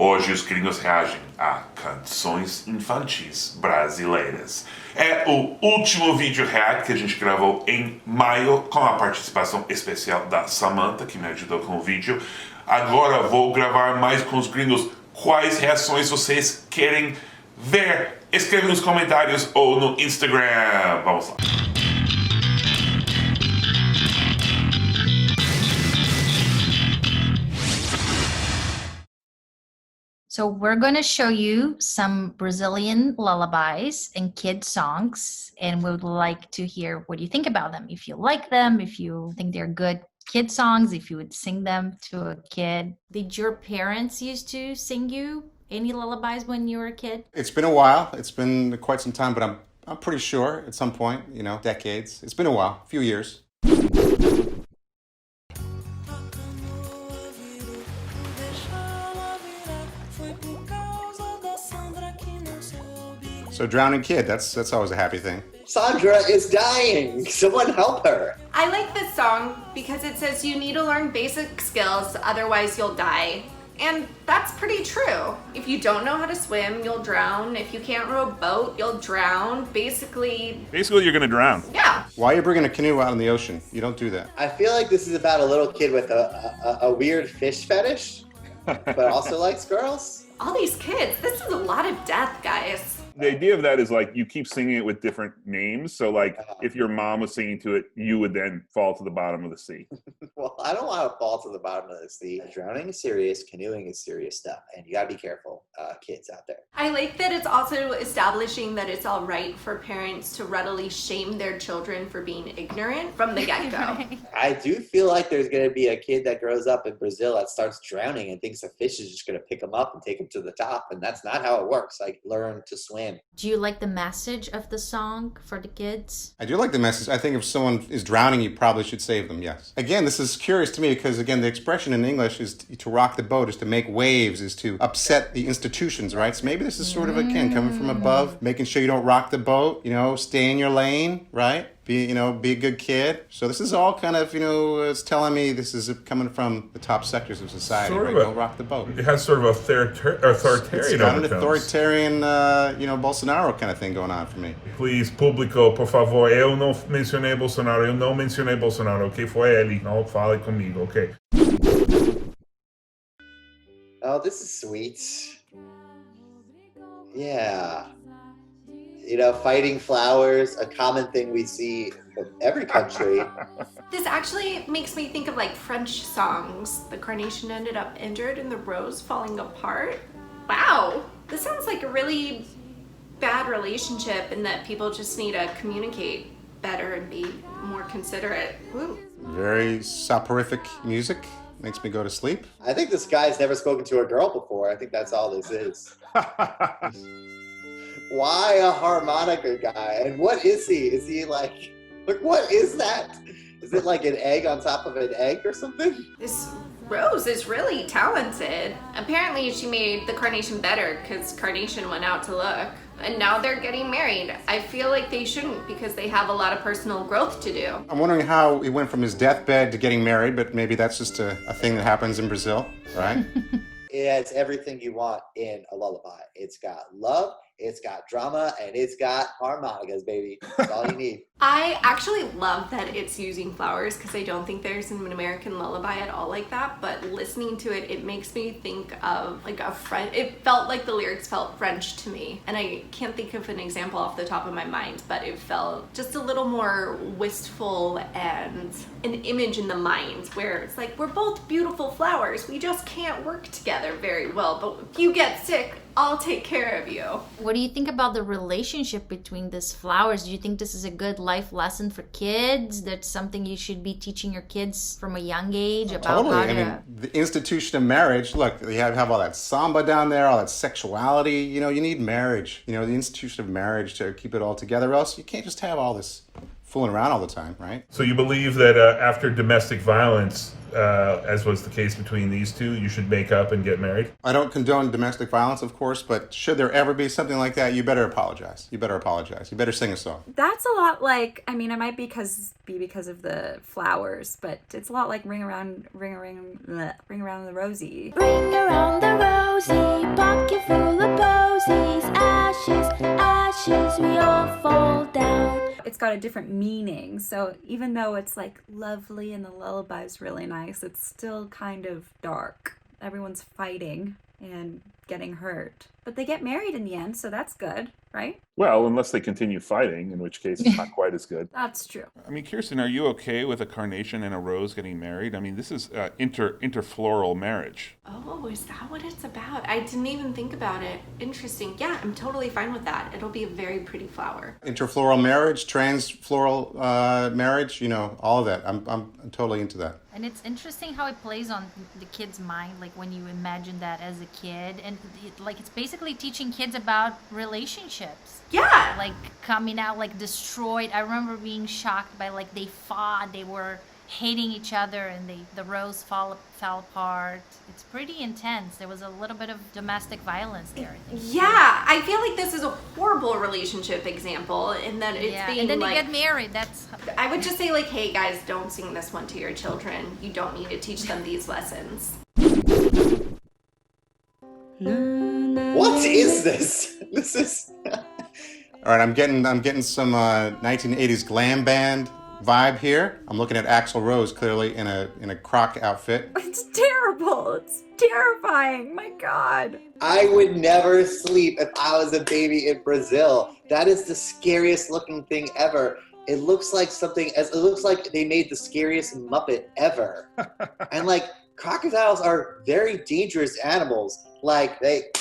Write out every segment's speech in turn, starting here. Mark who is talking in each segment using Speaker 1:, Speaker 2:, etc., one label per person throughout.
Speaker 1: Hoje os Gringos reagem a Canções Infantis Brasileiras. É o último vídeo react que a gente gravou em maio, com a participação especial da Samantha, que me ajudou com o vídeo. Agora vou gravar mais com os gringos. Quais reações vocês querem ver? Escreve nos comentários ou no Instagram. Vamos lá.
Speaker 2: So we're going to show you some Brazilian lullabies and kid songs, and we would like to hear what you think about them. If you like them, if you think they're good kid songs, if you would sing them to a kid. Did your parents used to sing you any lullabies when you were a kid?
Speaker 3: It's been a while. It's been quite some time, but I'm pretty sure at some point, decades. It's been a while, a few years. So drowning kid, that's always a happy thing.
Speaker 4: Sandra is dying. Someone help her.
Speaker 5: I like this song because it says you need to learn basic skills, otherwise you'll die. And that's pretty true. If you don't know how to swim, you'll drown. If you can't row a boat, you'll drown. Basically,
Speaker 1: you're gonna drown.
Speaker 5: Yeah.
Speaker 3: Why are you bringing a canoe out in the ocean? You don't do that.
Speaker 4: I feel like this is about a little kid with a weird fish fetish, but also likes girls.
Speaker 5: All these kids, this is a lot of death, guys.
Speaker 1: The idea of that is like you keep singing it with different names. So like if your mom was singing to it, you would then fall to the bottom of the sea.
Speaker 4: Well, I don't want to fall to the bottom of the sea. Drowning is serious, canoeing is serious stuff, and you gotta be careful, kids out there.
Speaker 5: I like that it's also establishing that it's all right for parents to readily shame their children for being ignorant from the get-go.
Speaker 4: I do feel like there's gonna be a kid that grows up in Brazil that starts drowning and thinks a fish is just gonna pick him up and take him to the top, and that's not how it works. Like, learn to swim.
Speaker 2: Do you like the message of the song for the kids?
Speaker 3: I do like the message. I think if someone is drowning, you probably should save them, yes. Again, this is curious to me because, again, the expression in English is to rock the boat, is to make waves, is to upset the institutions, right? So maybe this is sort of, again, coming from above, making sure you don't rock the boat, stay in your lane, right? Be a good kid. So this is all kind of, it's telling me this is coming from the top sectors of society, right? Don't rock the boat.
Speaker 1: It has sort of authoritarian
Speaker 3: It's got an authoritarian, Bolsonaro kind of thing going on for me.
Speaker 1: Please, público, por favor, eu não mencionei Bolsonaro, eu não mencionei Bolsonaro, ok? Foi ele, não fale comigo, ok?
Speaker 4: Oh, this is sweet. Yeah. Fighting flowers, a common thing we see in every country.
Speaker 5: This actually makes me think of like French songs. The carnation ended up injured and the rose falling apart. Wow, this sounds like a really bad relationship and that people just need to communicate better and be more considerate. Woo.
Speaker 3: Very soporific music. Makes me go to sleep.
Speaker 4: I think this guy's never spoken to a girl before. I think that's all this is. Why a harmonica guy? And what is he? Is he like what is that? Is it like an egg on top of an egg or something?
Speaker 5: This Rose is really talented. Apparently she made the carnation better because Carnation went out to look. And now they're getting married. I feel like they shouldn't because they have a lot of personal growth to do.
Speaker 3: I'm wondering how he went from his deathbed to getting married, but maybe that's just a thing that happens in Brazil, right?
Speaker 4: Yeah, it's everything you want in a lullaby. It's got love, it's got drama, and it's got harmonicas, baby. That's all you need.
Speaker 5: I actually love that it's using flowers because I don't think there's an American lullaby at all like that, but listening to it, it makes me think of like a French, it felt like the lyrics felt French to me. And I can't think of an example off the top of my mind, but it felt just a little more wistful and an image in the mind where it's like, we're both beautiful flowers. We just can't work together very well, but if you get sick, I'll take care of you.
Speaker 2: What do you think about the relationship between these flowers? Do you think this is a good life lesson for kids? That's something you should be teaching your kids from a young age about
Speaker 3: totally.
Speaker 2: how to...
Speaker 3: I mean, the institution of marriage, look, you have all that samba down there, all that sexuality. You need marriage. The institution of marriage to keep it all together, or else you can't just have all this fooling around all the time, right?
Speaker 1: So you believe that after domestic violence, as was the case between these two, you should make up and get married?
Speaker 3: I don't condone domestic violence, of course, but should there ever be something like that, you better apologize. You better sing a song.
Speaker 6: That's a lot like, I mean, it might be because of the flowers, but it's a lot like ring around the rosy.
Speaker 7: Ring around the rosy.
Speaker 6: got a different meaning. So even though it's like lovely and the lullaby's really nice, it's still kind of dark. Everyone's fighting and getting hurt. But they get married in the end, so that's good, right?
Speaker 7: Well, unless they continue fighting, in which case it's not quite as good.
Speaker 6: That's true.
Speaker 8: I mean, Kirsten, are you okay with a carnation and a rose getting married? I mean, this is interfloral marriage.
Speaker 5: Oh, is that what it's about? I didn't even think about it. Interesting. Yeah, I'm totally fine with that. It'll be a very pretty flower.
Speaker 3: Interfloral marriage, transfloral marriage, you know, all of that. I'm totally into that.
Speaker 2: And it's interesting how it plays on the kid's mind, like when you imagine that as a kid. And it's basically teaching kids about relationships.
Speaker 5: Yeah.
Speaker 2: Like coming out like destroyed. I remember being shocked by like they fought, they were hating each other, and the rose fell apart. It's pretty intense. There was a little bit of domestic violence there, I think.
Speaker 5: Yeah, I feel like this is a horrible relationship example in that it's being
Speaker 2: and then
Speaker 5: like,
Speaker 2: they get married. That's
Speaker 5: I would just say like, hey guys, don't sing this one to your children. You don't need to teach them these lessons.
Speaker 4: What is this? This is.
Speaker 3: All right, I'm getting some 1980s glam band vibe here. I'm looking at Axl Rose clearly in a croc outfit.
Speaker 6: It's terrible. It's terrifying. My God.
Speaker 4: I would never sleep if I was a baby in Brazil. That is the scariest looking thing ever. It looks like it looks like they made the scariest Muppet ever. And like crocodiles are very dangerous animals. Like they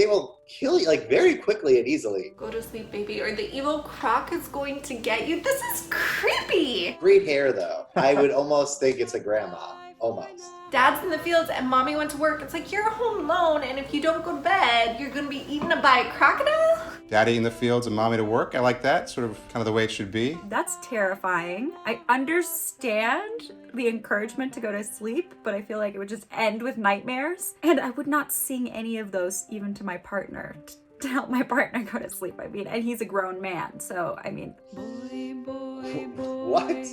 Speaker 4: will kill you like very quickly and easily.
Speaker 5: Go to sleep, baby, or the evil croc is going to get you. This is creepy.
Speaker 4: Great hair though. I would almost think it's a grandma. Almost.
Speaker 5: Dad's in the fields and mommy went to work. It's like you're home alone, and if you don't go to bed, you're gonna be eaten up by a crocodile.
Speaker 3: Daddy in the fields and mommy to work. I like that. Sort of kind of the way it should be.
Speaker 6: That's terrifying. I understand the encouragement to go to sleep, but I feel like it would just end with nightmares. And I would not sing any of those even to my partner to help my partner go to sleep. I mean, and he's a grown man, so I mean.
Speaker 4: What?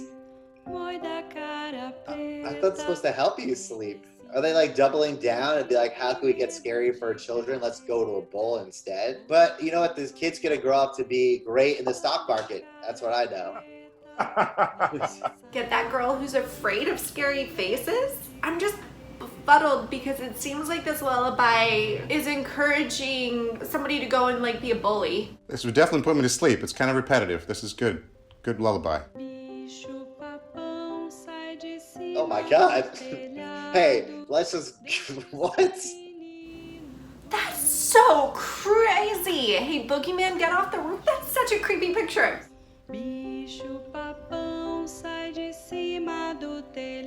Speaker 4: I thought it's supposed to help you sleep. Are they like doubling down and be like, how can we get scary for our children? Let's go to a bowl instead. But you know what? This kid's gonna grow up to be great in the stock market. That's what I know.
Speaker 5: Get that girl who's afraid of scary faces? I'm just befuddled because it seems like this lullaby is encouraging somebody to go and like be a bully.
Speaker 3: This would definitely put me to sleep. It's kind of repetitive. This is good. Good lullaby.
Speaker 4: Oh my God. Hey, let's just, what?
Speaker 5: That's so crazy. Hey, boogeyman, get off the roof. That's such a creepy picture.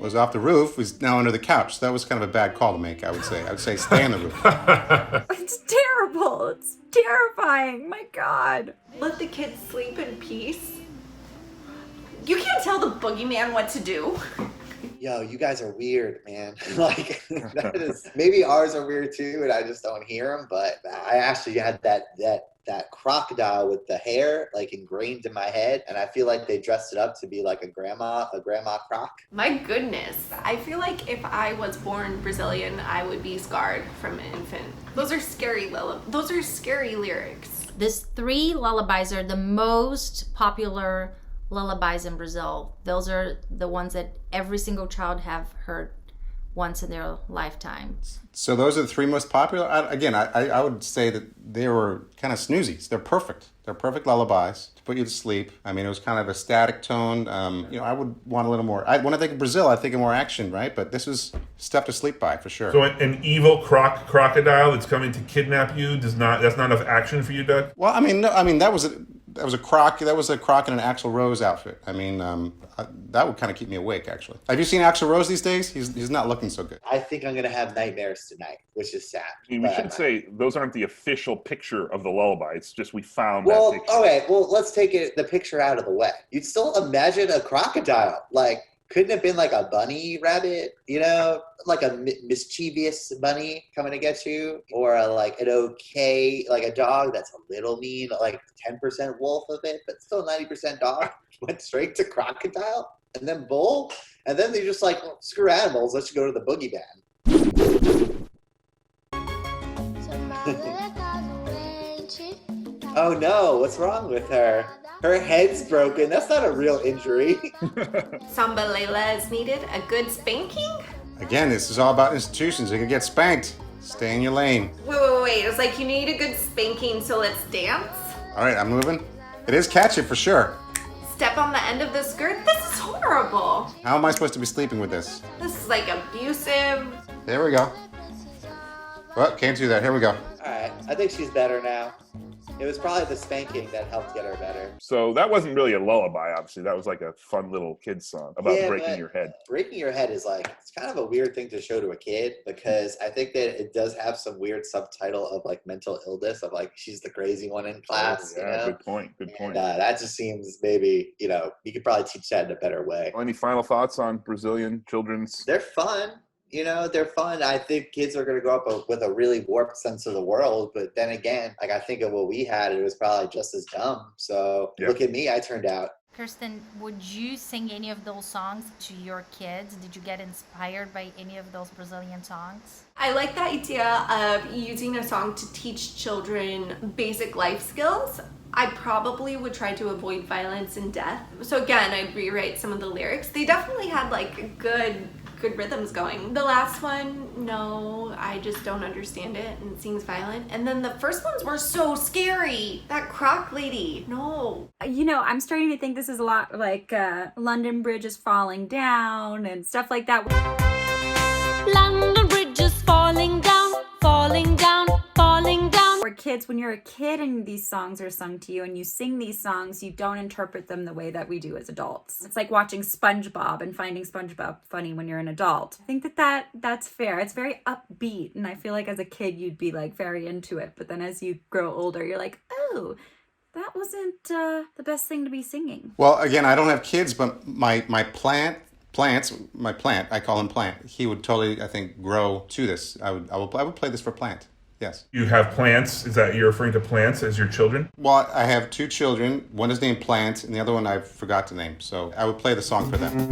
Speaker 3: Was off the roof, was now under the couch. That was kind of a bad call to make, I would say. I would say stay on the roof.
Speaker 6: It's terrible. It's terrifying. My God.
Speaker 5: Let the kids sleep in peace. You can't tell the boogeyman what to do.
Speaker 4: Yo, you guys are weird, man. Like, that is, maybe ours are weird too, and I just don't hear them. But I actually had that crocodile with the hair like ingrained in my head, and I feel like they dressed it up to be like a grandma croc.
Speaker 5: My goodness. I feel like if I was born Brazilian, I would be scarred from an infant. Those are scary lyrics.
Speaker 2: These 3 lullabies are the most popular lullabies in Brazil. Those are the ones that every single child have heard once in their lifetime.
Speaker 3: So those are the 3 most popular. I would say that they were kind of snoozies. They're perfect. They're perfect lullabies to put you to sleep. I mean, it was kind of a static tone. I would want a little more. When I think of Brazil, I think of more action, right? But this was stuff to sleep by for sure.
Speaker 1: So an evil crocodile that's coming to kidnap you that's not enough action for you, Doug?
Speaker 3: Well, that was a croc. That was a croc in an Axl Rose outfit. I mean, that would kind of keep me awake, actually. Have you seen Axl Rose these days? He's not looking so good.
Speaker 4: I think I'm gonna have nightmares tonight, which is sad.
Speaker 7: I mean, we should say those aren't the official picture of the lullaby. It's just we found
Speaker 4: Well,
Speaker 7: that picture.
Speaker 4: okay, well, let's take the picture out of the way. You'd still imagine a crocodile. Like, couldn't it have been like a bunny rabbit, like a mischievous bunny coming to get you? Or like a dog that's a little mean, like 10% wolf of it, but still 90% dog. Went straight to crocodile and then bull. And then they just like, well, screw animals, let's go to the boogie band. Oh no, what's wrong with her? Her head's broken. That's not a real injury.
Speaker 5: Samba Layla is needed. A good spanking?
Speaker 3: Again, this is all about institutions. You can get spanked. Stay in your lane.
Speaker 5: Wait. It's like you need a good spanking, so let's dance?
Speaker 3: All right, I'm moving. It is catchy for sure.
Speaker 5: Step on the end of the skirt? This is horrible.
Speaker 3: How am I supposed to be sleeping with this?
Speaker 5: This is like abusive.
Speaker 3: There we go. Well, can't do that. Here we go.
Speaker 4: All right, I think she's better now. It was probably the spanking that helped get her better.
Speaker 7: So that wasn't really a lullaby, obviously. That was like a fun little kid's song about breaking
Speaker 4: but
Speaker 7: your head.
Speaker 4: Breaking your head is like, it's kind of a weird thing to show to a kid because I think that it does have some weird subtitle of like mental illness of like, she's the crazy one in class,
Speaker 7: Yeah,
Speaker 4: you know?
Speaker 7: good point. Good point.
Speaker 4: And, that just seems maybe, you know, you could probably teach that in a better way.
Speaker 7: Any final thoughts on Brazilian children's?
Speaker 4: They're fun. You know, they're fun. I think kids are going to grow up with a really warped sense of the world. But then again, like I think of what we had, it was probably just as dumb. So Look at me, I turned out.
Speaker 2: Kirsten, would you sing any of those songs to your kids? Did you get inspired by any of those Brazilian songs?
Speaker 5: I like the idea of using a song to teach children basic life skills. I probably would try to avoid violence and death. So again, I'd rewrite some of the lyrics. They definitely had like good rhythms going. The last one, no, I just don't understand it and it seems violent. And then the first ones were so scary. That croc lady, no.
Speaker 6: You know, I'm starting to think this is a lot like London Bridge is falling down and stuff like that.
Speaker 9: London Bridge is falling down, falling down, falling down.
Speaker 6: Where kids, when you're a kid and these songs are sung to you and you sing these songs, you don't interpret them the way that we do as adults. It's like watching SpongeBob and finding SpongeBob funny when you're an adult. I think that's fair. It's very upbeat, and I feel like as a kid you'd be like very into it, but then as you grow older you're like, oh, that wasn't the best thing to be singing.
Speaker 3: Well, again, I don't have kids, but my plant, I call him Plant. He would totally, I think, grow to this. I would play this for Plant. Yes.
Speaker 8: You have plants. Is that you're referring to plants as your children?
Speaker 3: Well, I have two children. One is named Plant, and the other one I forgot to name. So I would play the song for them.